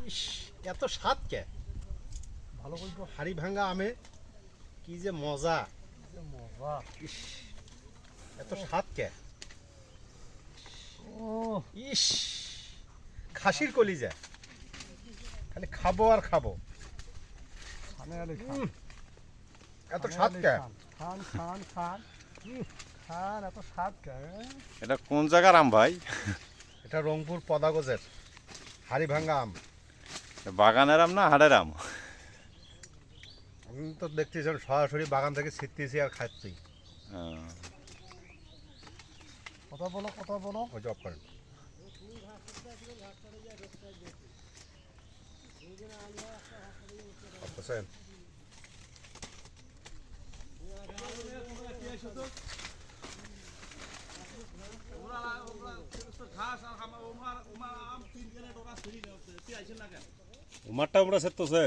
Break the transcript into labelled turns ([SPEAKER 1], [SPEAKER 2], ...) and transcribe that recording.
[SPEAKER 1] ইস, এত স্বাদ কে?
[SPEAKER 2] ভালো করবো।
[SPEAKER 1] হাড়ি ভাঙা আমে কি যে মজা!
[SPEAKER 2] মজা।
[SPEAKER 1] ইস, এত স্বাদ কে?
[SPEAKER 2] ও
[SPEAKER 1] ইস, খাসির কলিজা, খালি খাবো আর খাবো।
[SPEAKER 2] খানে আলে খান।
[SPEAKER 1] এত স্বাদ কে?
[SPEAKER 2] খান খান খান খান, এত স্বাদ কে?
[SPEAKER 3] এটা কোন জায়গার আম ভাই?
[SPEAKER 1] এটা রংপুর পদাগজের হাড়ি ভাঙা আম।
[SPEAKER 3] বাগানের আম না হাড়ের আম?
[SPEAKER 1] আমি তো দেখতেছি সরাসরি বাগান থেকে ছিটতেছি আর খাচ্ছি।
[SPEAKER 2] কথা বলো কথা বলো।
[SPEAKER 1] ওই জব করেন। বুঝছেন?
[SPEAKER 3] উমারটা আমরা সেরতেছে।